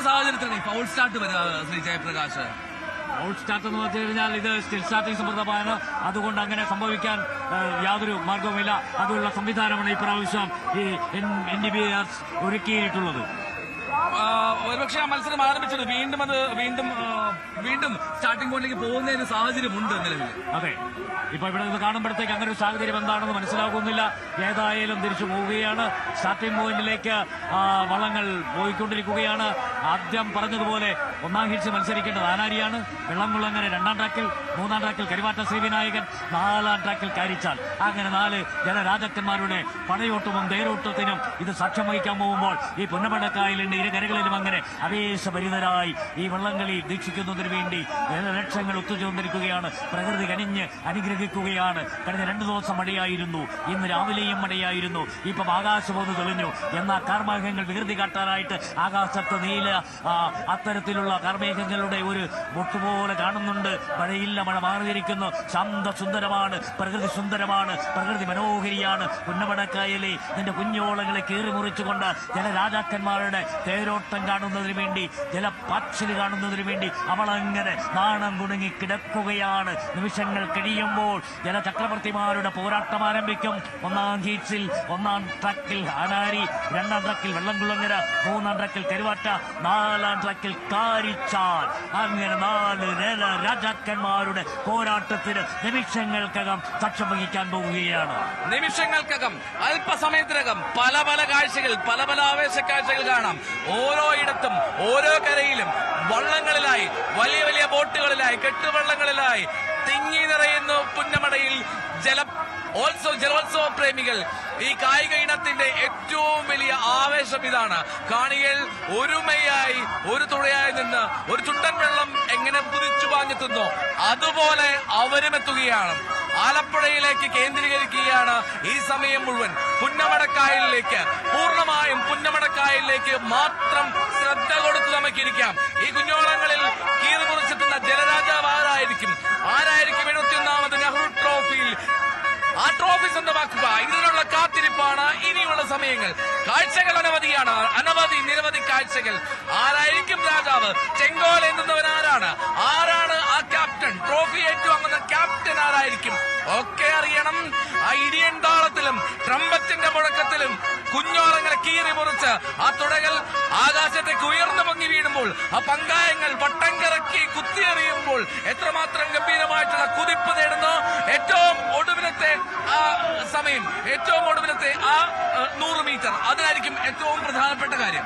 സാഹചര്യത്തിലാണ് ഈ foul start വരുന്നത് ശ്രീ ജയപ്രകാശ്? ഔട്ട് സ്റ്റാർട്ട് എന്ന് പറഞ്ഞു കഴിഞ്ഞാൽ ഇത് സ്റ്റിൽ സ്റ്റാർട്ടിംഗ് സമ്മർദ്ദമാണ്. അതുകൊണ്ട് അങ്ങനെ സംഭവിക്കാൻ യാതൊരു മാർഗവുമില്ല. അതിനുള്ള സംവിധാനമാണ് ഇപ്രാവശ്യം ഈ NDBS ഒരുക്കിയിട്ടുള്ളത്. ഒരുപക്ഷെ ആ മത്സരം ആരംഭിച്ചത് വീണ്ടും സ്റ്റാർട്ടിംഗ് പോയിന്റിലേക്ക് പോകുന്നതിന് സാഹചര്യമുണ്ട് നിലവിൽ. അതെ, ഇപ്പൊ ഇവിടെ നിന്ന് കാണുമ്പോഴത്തേക്ക് അങ്ങനെ ഒരു സാഹചര്യം എന്താണെന്ന് മനസ്സിലാകുന്നില്ല. ഏതായാലും തിരിച്ചു പോവുകയാണ്. സ്റ്റാർട്ടിംഗ് പോയിന്റിലേക്ക് വള്ളങ്ങൾ പോയിക്കൊണ്ടിരിക്കുകയാണ്. ആദ്യം പറഞ്ഞതുപോലെ ഒന്നാം ഹീറ്റ്സ് മത്സരിക്കേണ്ടത് ആനാരിയാണ്. വെള്ളംകുളങ്ങര രണ്ടാം ട്രാക്കിൽ, മൂന്നാം ട്രാക്കിൽ കരിവാറ്റ ശ്രീവിനായകൻ, നാലാം ട്രാക്കിൽ കാരിച്ചാൽ. അങ്ങനെ 4 ജനരാജാക്കന്മാരുടെ പടയോട്ടവും തേരോട്ടത്തിനും ഇത് സാക്ഷ്യം വഹിക്കാൻ പോകുമ്പോൾ ഈ പുന്നമടക്കായലിന്റെ ഇരുകരകളിലും അങ്ങനെ ആവേശഭരിതരായി ഈ വള്ളംകളി വീക്ഷിക്കുന്നതിന് വേണ്ടി ജനലക്ഷങ്ങൾ ഒത്തുചേർന്നിരിക്കുകയാണ്. പ്രകൃതി കനിഞ്ഞ് അനുഗ്രഹിക്കുകയാണ്. കഴിഞ്ഞ 2 ദിവസം മഴയായിരുന്നു, ഇന്ന് രാവിലെയും മഴയായിരുന്നു. ഇപ്പം ആകാശം ഒന്ന് തെളിഞ്ഞു. എന്നാൽ കാർമേഘങ്ങൾ വികൃതി കാട്ടാനായിട്ട് ആകാശത്ത് നീല അത്തരത്തിലുള്ള കാർമേഘങ്ങളുടെ ഒരു മുട്ടുപോലെ കാണുന്നുണ്ട്. മഴയില്ല, മഴ മാറിയിരിക്കുന്നു. ശാന്ത സുന്ദരമാണ്, പ്രകൃതി സുന്ദരമാണ്, പ്രകൃതി മനോഹരിയാണ്. പുന്നമടക്കായലെ നിന്റെ കുഞ്ഞോളങ്ങളെ കീറി മുറിച്ചുകൊണ്ട് ജലരാജാക്കന്മാരുടെ തേരോട്ടം കാണുന്നതിന് വേണ്ടി, ജലപ്പാച്ചിൽ കാണുന്നതിന് വേണ്ടി അവളങ്ങനെ നാണം കുണുങ്ങി കിടക്കുകയാണ്. നിമിഷങ്ങൾ കഴിയുമ്പോൾ ജലചക്രവർത്തിമാരുടെ പോരാട്ടം ആരംഭിക്കും. ഒന്നാം ഹീറ്റ്സിൽ ഒന്നാം ട്രാക്കിൽ ആനാരി, രണ്ടാം ട്രാക്കിൽ വെള്ളംകുളങ്ങര, മൂന്നാം ട്രാക്കിൽ കരുവാറ്റ, നാലാം ട്രാക്കിൽ കാരിച്ചാൽ. അങ്ങനെ 4 രാജാക്കന്മാരുടെ പോരാട്ടത്തിന് നിമിഷങ്ങൾക്കകം സാക്ഷ്യം വഹിക്കാൻ പോവുകയാണ്. നിമിഷങ്ങൾക്കകം, അല്പസമയത്തിനകം പല പല കാഴ്ചകൾ, പല പല ആവേശ കാഴ്ചകൾ കാണാം. ഓരോ ഇടത്തും ഓരോ കരയിലും വള്ളങ്ങളിലായി, വലിയ വലിയ ബോട്ടുകളിലായി, കെട്ടുവള്ളങ്ങളിലായി തിങ്ങി നിറയുന്നു പുന്നമടയിൽ ജലോത്സവ പ്രേമികൾ. ഈ കായിക ഇനത്തിന്റെ ഏറ്റവും വലിയ ആവേശം ഇതാണ്. കാണികൾ ഒരുമയായി ഒരു തുഴയായി നിന്ന് ഒരു ചുണ്ടൻ വെള്ളം എങ്ങനെ കുതിച്ചു പാഞ്ഞെത്തുന്നു അതുപോലെ അവരും എത്തുകയാണ്. ആലപ്പുഴയിലേക്ക് കേന്ദ്രീകരിക്കുകയാണ് ഈ സമയം മുഴുവൻ. പുന്നമടക്കായലിലേക്ക്, പൂർണ്ണമായും പുന്നമടക്കായലിലേക്ക് മാത്രം ശ്രദ്ധ കൊടുത്ത് നമുക്കിരിക്കാം. ഈ കുഞ്ഞോളങ്ങളിൽ കീറി മുറിച്ചെത്തുന്ന ജലരാജാവ് ആരായിരിക്കും? 71ാമത് നെഹ്റു ട്രോഫിയിൽ ആ ട്രോഫി സ്വന്തമാക്കുക, ഇതിനുള്ള കാത്തിരിപ്പാണ് ഇനിയുള്ള സമയങ്ങൾ. കാഴ്ചകൾ അനവധിയാണ്, നിരവധി കാഴ്ചകൾ. ആരായിരിക്കും രാജാവ്? ചെങ്കോൽ എന്നുന്നവൻ ആരാണ്? ആരാണ് ആ ക്യാപ്റ്റൻ? ട്രോഫി ഏറ്റുവാങ്ങുന്ന ക്യാപ്റ്റൻ ആരായിരിക്കും? ഒക്കെ അറിയണം. ആ ഇടിയൻ താളത്തിലും ട്രംപറ്റിന്റെ മുഴക്കത്തിലും കുഞ്ഞോളങ്ങളെ കീറി മുറിച്ച് ആ തുടകൾ ആകാശത്തേക്ക് ഉയർന്നു പൊങ്ങി വീഴുമ്പോൾ, ആ പങ്കായങ്ങൾ വട്ടം കറക്കി കുത്തിയെറിയുമ്പോൾ എത്രമാത്രം ഗംഭീരമായിട്ടുള്ള കുതിപ്പ് നേടുന്നു. ഏറ്റവും ഒടുവിലത്തെ ആ സമയം, ഏറ്റവും ഒടുവിലത്തെ ആ 100 മീറ്റർ, അതിനായിരിക്കും ഏറ്റവും പ്രധാനപ്പെട്ട കാര്യം.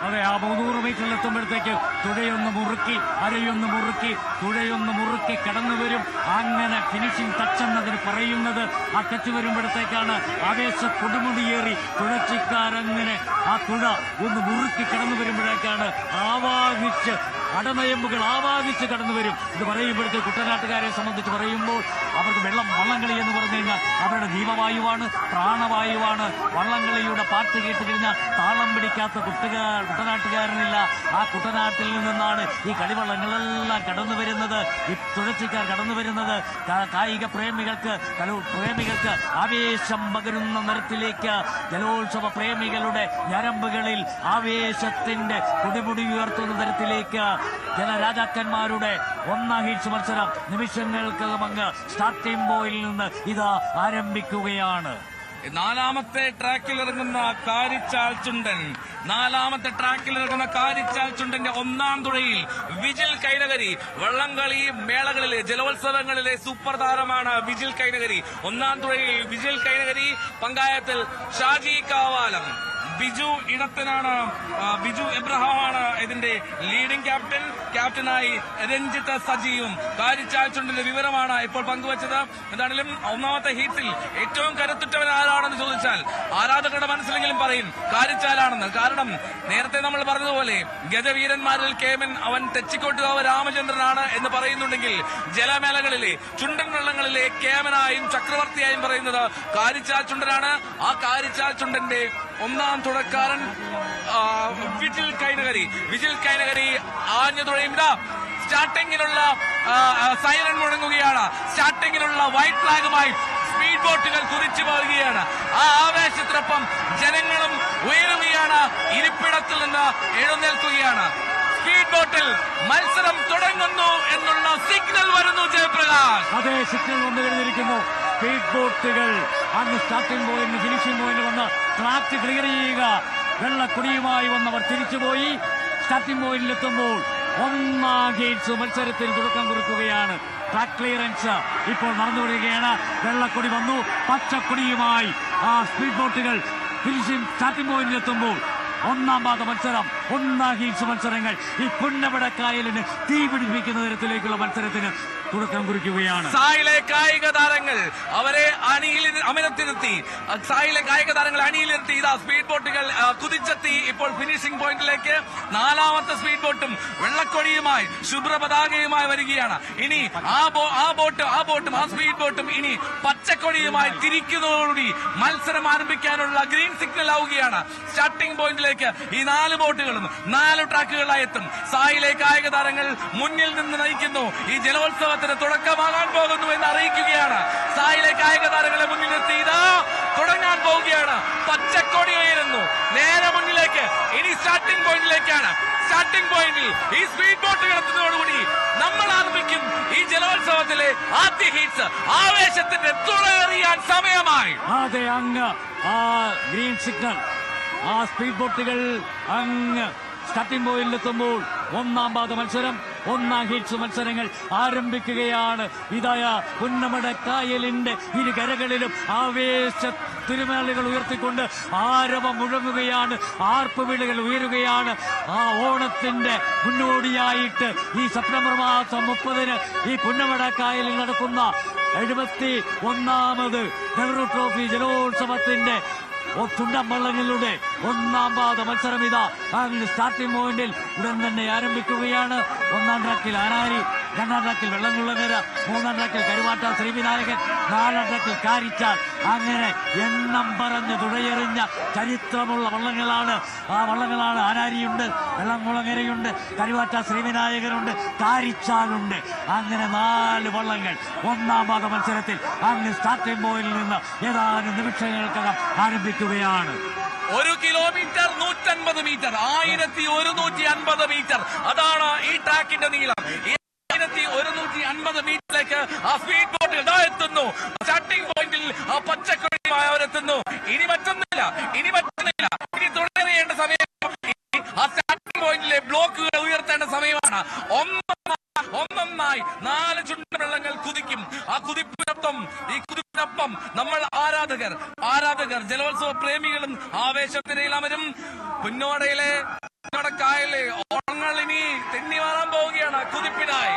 അതെ, ആ 300 മീറ്ററിൽ എത്തുമ്പോഴത്തേക്ക് തുഴയൊന്ന് മുറുക്കി, അരയൊന്ന് മുറുക്കി, തുഴയൊന്ന് മുറുക്കി കടന്നു വരും. അങ്ങനെ ഫിനിഷിംഗ് ടച്ച് എന്നതിന് പറയുന്നത് ആ ടച്ച് വരുമ്പോഴത്തേക്കാണ് ആവേശ കൊടുമുടിയേറി തുഴച്ചിക്കാരങ്ങനെ ആ തുഴ ഒന്ന് മുറുക്കി കടന്നു വരുമ്പോഴേക്കാണ് ആവാഹിച്ച് അടനയമ്പുകൾ ആവാഹിച്ച് കടന്നു വരും. ഇത് പറയുമ്പോഴത്തേക്ക് കുട്ടനാട്ടുകാരെ സംബന്ധിച്ച് പറയുമ്പോൾ അവർക്ക് വള്ളംകളി എന്ന് പറഞ്ഞു കഴിഞ്ഞാൽ അവരുടെ ജീവവായുവാണ്, പ്രാണവായുവാണ്. വള്ളംകളിയുടെ പാട്ട് കേട്ട് കഴിഞ്ഞാൽ താളം പിടിക്കാത്ത കുട്ടനാട്ടുകാരനില്ല. ആ കുട്ടനാട്ടിൽ നിന്നാണ് ഈ കളിവള്ളങ്ങളെല്ലാം കടന്നു വരുന്നത്, ഈ തുഴച്ചിക്കാർ കടന്നു വരുന്നത്. കായിക പ്രേമികൾക്ക് ആവേശം പകരുന്ന നിരത്തിലേക്ക്, ജലോത്സവ പ്രേമികളുടെ ഞരമ്പുകളിൽ ആവേശത്തിന്റെ കുടിമുടി ഉയർത്തുന്ന തരത്തിലേക്ക് ജനരാജാക്കന്മാരുടെ ഒന്നാം ഹീറ്റ്സ് മത്സരം നിമിഷങ്ങൾക്കകം അങ്ങ് സ്റ്റാർട്ടിംഗ് പോയിന്റിൽ നിന്ന് ഇത് ആരംഭിക്കുകയാണ്. 4ാമത്തെ ട്രാക്കിൽ ഇറങ്ങുന്ന കാരിച്ചാൽ ചുണ്ടൻ, 4ാമത്തെ ട്രാക്കിൽ ഇറങ്ങുന്ന കാരിച്ചാൽ ചുണ്ടന്റെ 1ാം തുഴയിൽ വിജിൽ കൈനകരി. വള്ളംകളി മേളകളിലെ, ജലോത്സവങ്ങളിലെ സൂപ്പർ താരമാണ് വിജിൽ കൈനകരി. 1ാം തുഴയിൽ വിജിൽ കൈനകരി, പങ്കായത്തിൽ ഷാജി കാവാലം. ബിജു ഇടത്തനാണ്, ബിജു എബ്രഹാമാണ് ഇതിന്റെ ലീഡിംഗ് ക്യാപ്റ്റൻ. ക്യാപ്റ്റനായി രഞ്ജിത്ത് സജിയും. കാരിച്ചാൽ ചുണ്ടിന്റെ വിവരമാണ് ഇപ്പോൾ പങ്കുവച്ചത്. എന്താണെങ്കിലും 1ാമത്തെ ഹീറ്റിൽ ഏറ്റവും കരുത്തുറ്റവൻ ആരാണെന്ന് ചോദിച്ചാൽ ആരാധകരുടെ മനസ്സിലെങ്കിലും പറയും കാരിച്ചാലാണെന്ന്. കാരണം നേരത്തെ നമ്മൾ പറഞ്ഞതുപോലെ ഗജവീരന്മാരിൽ കേമൻ അവൻ തെച്ചിക്കോട്ടുകാവ് രാമചന്ദ്രനാണ് എന്ന് പറയുന്നുണ്ടെങ്കിൽ, ജലമേളകളിലെ ചുണ്ടൻ വെള്ളങ്ങളിലെ കേമനായും ചക്രവർത്തിയായും പറയുന്നത് കാരിച്ചാൽ ചുണ്ടനാണ്. ആ കാരിച്ചാൽ ചുണ്ടന്റെ 1ാം തുടക്കാരൻ വിജിൽ കൈനകരി ആഞ്ഞു തുഴയുന്ന സ്റ്റാർട്ടിങ്ങിലുള്ള സൈറൺ മുഴങ്ങുകയാണ്. സ്റ്റാർട്ടിങ്ങിലുള്ള വൈറ്റ് ഫ്ലാഗുമായി സ്പീഡ് ബോട്ടുകൾ കുതിച്ചു പോവുകയാണ്. ആ ആവേശത്തിനൊപ്പം ജനങ്ങളും ഉയരുകയാണ്, ഇരിപ്പിടത്തിൽ നിന്ന് എഴുന്നേൽക്കുകയാണ്. സ്പീഡ് ബോട്ടിൽ മത്സരം തുടങ്ങുന്നു എന്നുള്ള സിഗ്നൽ വരുന്നു. ജയപ്രകാശ്, അതേ സിഗ്നൽ വന്നു കഴിഞ്ഞിരിക്കുന്നു. സ്പീഡ് ബോട്ടുകൾ അങ്ങ് സ്റ്റാർട്ടിംഗ് പോയിന്റ് ഫിനിഷിംഗ് പോയിന്റ് വന്ന് ട്രാക്ക് ക്ലിയർ ചെയ്യുക. വെള്ളക്കൊടിയുമായി വന്നവർ തിരിച്ചുപോയി. സ്റ്റാർട്ടിംഗ് പോയിന്റിലെത്തുമ്പോൾ ഒന്നാം ഗേറ്റ്സ് മത്സരത്തിന് തുടക്കം കുറിക്കുകയാണ്. ട്രാക്ക് ക്ലിയറൻസ് ഇപ്പോൾ നടന്നുവരികയാണ്. വെള്ളക്കൊടി വന്നു, പച്ചക്കൊടിയുമായി ആ സ്പീഡ് ബോട്ടുകൾ ഫിനിഷിംഗ് സ്റ്റാർട്ടിംഗ് പോയിന്റിലെത്തുമ്പോൾ ഒന്നാം പാദ മത്സരം, ഒന്നാം ഹീൽസ് മത്സരങ്ങൾ ഈ പുന്നമടക്കായലിന് തീ പിടിപ്പിക്കുന്ന തരത്തിലേക്കുള്ള മത്സരത്തിന് തുടക്കം കുറിക്കുകയാണ്. സായിലെ കായിക താരങ്ങൾ അവരെ അണിയിലിരുത്തി. സായിലെ കായിക താരങ്ങൾ അണിയിലിരുത്തി. ഇതാ സ്പീഡ് ബോട്ടുകൾ കുതിച്ചെത്തി ഇപ്പോൾ ഫിനിഷിംഗ് പോയിന്റിലേക്ക്. നാലാമത്തെ സ്പീഡ് ബോട്ടും വെള്ളക്കൊടിയുമായി ശുഭ്ര പതാകയുമായി വരികയാണ്. ഇനി ആ ബോട്ടും ആ സ്പീഡ് ബോട്ടും ഇനി പച്ചക്കൊടിയുമായി തിരിക്കുന്നതോടുകൂടി മത്സരം ആരംഭിക്കാനുള്ള ഗ്രീൻ സിഗ്നൽ ആവുകയാണ്. സ്റ്റാർട്ടിംഗ് പോയിന്റിലേക്ക് ഈ 4 ബോട്ടുകളും 4 ട്രാക്കുകളായി എത്തും. സായിലെ കായിക താരങ്ങൾ മുന്നിൽ നിന്ന് നയിക്കുന്നു. ഈ ജലോത്സവത്തിന് തുടക്കമാകാൻ പോകുന്നു എന്ന് അറിയിക്കുകയാണ്. സായിലെ കായിക താരങ്ങളെ മുന്നിലെത്തി ഇതാ തുടങ്ങാൻ പോവുകയാണ്. പച്ചക്കൊടി ഉയരുന്നു നേരെ മുന്നിലേക്ക്. ഇനി സ്റ്റാർട്ടിംഗ് പോയിന്റിലേക്കാണ്. സ്റ്റാർട്ടിംഗ് പോയിന്റിൽ ഈ സ്പീഡ് ബോട്ടുകൾ എത്തുന്നതോടുകൂടി നമ്മൾ ആരംഭിക്കും ഈ ജലോത്സവത്തിലെ ആദ്യ ഹീറ്റ്സ്. ആവേശത്തിന്റെ തുളയെറിയാൻ സമയമായി. അതെ, അങ്ങ് ആ ഗ്രീൻ സിഗ്നൽ, ആ സ്പീഡ് ബോട്ടുകൾ അങ്ങ് സ്റ്റാർട്ടിംഗ് പോയിന്റിലെത്തുമ്പോൾ ഒന്നാം പാദ മത്സരം, ഒന്നാം ഹീറ്റ്സ് മത്സരങ്ങൾ ആരംഭിക്കുകയാണ്. ഇതായ പുന്നമടക്കായലിന്റെ ഇരു കരകളിലും ആവേശ തിരുമേളികൾ ഉയർത്തിക്കൊണ്ട് ആരവം മുഴങ്ങുകയാണ്, ആർപ്പുവിളികൾ ഉയരുകയാണ്. ആ ഓണത്തിന്റെ മുന്നോടിയായിട്ട് ഈ സെപ്റ്റംബർ മാസം 30 ഈ പുന്നമടക്കായലിൽ നടക്കുന്ന 71ാമത് നെഹ്റു ട്രോഫി ജലോത്സവത്തിന്റെ ചുണ്ടൻ വള്ളങ്ങളുടെ ഒന്നാം പാദ മത്സരം ഇതാ അങ്ങനെ സ്റ്റാർട്ടിംഗ് പോയിന്റിൽ ഉടൻ തന്നെ ആരംഭിക്കുകയാണ്. ഒന്നാം ട്രാക്കിൽ ആനാരി, രണ്ടാം ട്രാക്കിൽ വെള്ളംകുളങ്ങര, മൂന്നാം ട്രാക്കിൽ കരുവാറ്റ ശ്രീവിനായകൻ, നാലാം ട്രാക്കിൽ കാരിച്ചാൽ. അങ്ങനെ എണ്ണം പറഞ്ഞ് തുഴയെറിഞ്ഞ ചരിത്രമുള്ള വള്ളങ്ങളാണ്. ആ വള്ളങ്ങളാണ് ആനാരിയുണ്ട്, വെള്ളംകുളങ്ങരയുണ്ട്, കരുവാറ്റ ശ്രീവിനായകനുണ്ട്, കാരിച്ചാലുണ്ട്. അങ്ങനെ 4 വള്ളങ്ങൾ ഒന്നാം പാദ മത്സരത്തിൽ അങ്ങ് സ്റ്റാർട്ടിംഗ് പോയിന്റിൽ നിന്ന് ഏതാനും നിമിഷങ്ങൾക്കകം ആരംഭിക്കുകയാണ്. 1 കിലോമീറ്റർ 150 മീറ്റർ, 1150 മീറ്റർ, അതാണ് ഈ ട്രാക്കിന്റെ നീളം. 1150 മീറ്ററിലേക്ക് ആ സ്പീഡ് ബോട്ടുകൾ എത്തുന്നു. സ്റ്റാർട്ടിംഗ് പോയിന്റിൽ ആ പച്ചക്കൊടിയുമായി അവരെത്തുന്നു. ഇനി മറ്റൊന്നില്ല, ഇനി തുടരേണ്ട സമയം. ആ സ്റ്റാർട്ടിംഗ് പോയിന്റിലെ ബ്ലോക്കുകൾ ഉയർത്തേണ്ട സമയമാണ്. ഒന്നൊന്നായി 4 ചുണ്ടവെള്ളങ്ങൾ കുതിക്കും. ആ കുതിപ്പിനൊപ്പം നമ്മൾ ആരാധകർ ജലോത്സവ പ്രേമികളും ആവേശത്തിനയിൽ അമരും. പുന്നോടയിലെ കായലിലെ ഓണങ്ങൾ ഇനി തെന്നി മാറാൻ പോവുകയാണ് കുതിപ്പിനായി.